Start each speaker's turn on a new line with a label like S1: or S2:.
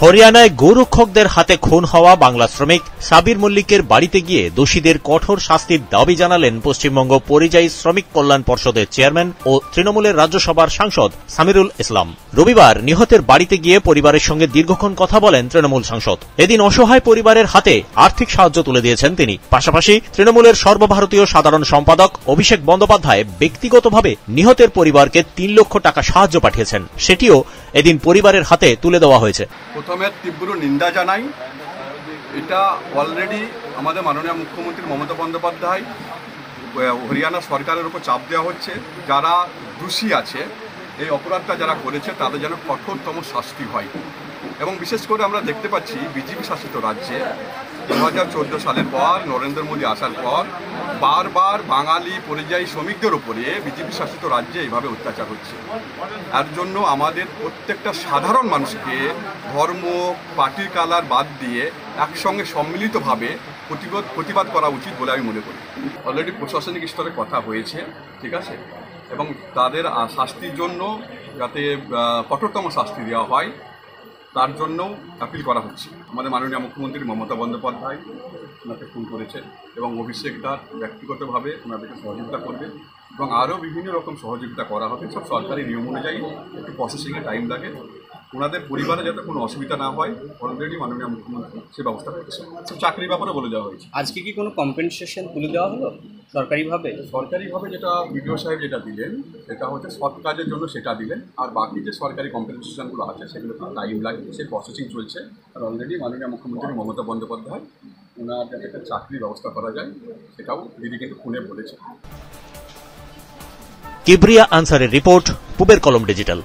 S1: হরিয়ানায় গোরক্ষকদের হাতে খুন হওয়া বাংলা শ্রমিক সাবির মল্লিকের বাড়িতে গিয়ে দোষীদের কঠোর শাস্তির দাবি জানালেন পশ্চিমবঙ্গ পরিযায়ী শ্রমিক কল্যাণ পর্ষদের চেয়ারম্যান ও তৃণমূলের রাজ্যসভার সাংসদ সামিরুল ইসলাম। রবিবার নিহতের বাড়িতে গিয়ে পরিবারের সঙ্গে দীর্ঘক্ষণ কথা বলেন তৃণমূল সাংসদ। এদিন অসহায় পরিবারের হাতে আর্থিক সাহায্য তুলে দিয়েছেন তিনি। পাশাপাশি তৃণমূলের সর্বভারতীয় সাধারণ সম্পাদক অভিষেক বন্দ্যোপাধ্যায় ব্যক্তিগতভাবে নিহতের পরিবারকে ৩ লক্ষ টাকা সাহায্য পাঠিয়েছেন, সেটিও এদিন পরিবারের হাতে তুলে দেওয়া হয়েছে।
S2: প্রথমে তীব্র নিন্দা জানাই। এটা অলরেডি আমাদের মাননীয় মুখ্যমন্ত্রী মমতা বন্দ্যোপাধ্যায় হরিয়ানা সরকারের উপর চাপ দেওয়া হচ্ছে। যারা দোষী আছে, এই অপরাধটা যারা করেছে তাদের যেন কঠোরতম শাস্তি হয়। এবং বিশেষ করে আমরা দেখতে পাচ্ছি বিজেপি শাসিত রাজ্যে 2014 সালের পর নরেন্দ্র মোদী আসার পর বারবার বাঙালি পরিযায়ী শ্রমিকদের উপরে বিজেপি শাসিত রাজ্যে এইভাবে অত্যাচার হচ্ছে। এর জন্য আমাদের প্রত্যেকটা সাধারণ মানুষকে ধর্ম, পার্টির কালার বাদ দিয়ে একসঙ্গে সম্মিলিতভাবে প্রতিবাদ করা উচিত বলে আমি মনে করি। অলরেডি প্রশাসনিক স্তরে কথা হয়েছে, ঠিক আছে, এবং তাদের শাস্তির জন্য যাতে কঠোরতম শাস্তি দেওয়া হয় তার জন্যও আপিল করা হচ্ছে। আমাদের মাননীয় মুখ্যমন্ত্রী মমতা বন্দ্যোপাধ্যায় ওনাকে ফোন করেছেন এবং অভিষেক দাস ব্যক্তিগতভাবে ওনাদেরকে সহযোগিতা করবে এবং আরও বিভিন্ন রকম সহযোগিতা করা হবে। সব সরকারি নিয়ম অনুযায়ী একটু প্রসেসিংয়ে টাইম লাগে। ওনাদের পরিবারে যাতে কোনো অসুবিধা না হয় অলরেডি মাননীয় মুখ্যমন্ত্রী সে ব্যবস্থা করেছে। চাকরির ব্যাপারে বলে দেওয়া হয়েছে।
S3: আজকে কি কোনো কম্পেনসেশন তুলে দেওয়া হলো সরকারিভাবে?
S2: সরকারিভাবে যেটা বিডিও সাহেব যেটা দিলেন সেটা হচ্ছে সৎ কাজের জন্য সেটা দিলেন, আর বাকি যে সরকারি কম্পেনসেশনগুলো আছে সেগুলো টাইম লাগে, সে প্রসেসিং চলছে। আর অলরেডি মাননীয় মুখ্যমন্ত্রী মমতা বন্দ্যোপাধ্যায় ওনার যাতে একটা চাকরির ব্যবস্থা করা যায় সেটাও দিদি কিন্তু ফোনে বলেছে।
S1: কিবরিয়া আনসারের রিপোর্ট, পূবের কলম ডিজিটাল।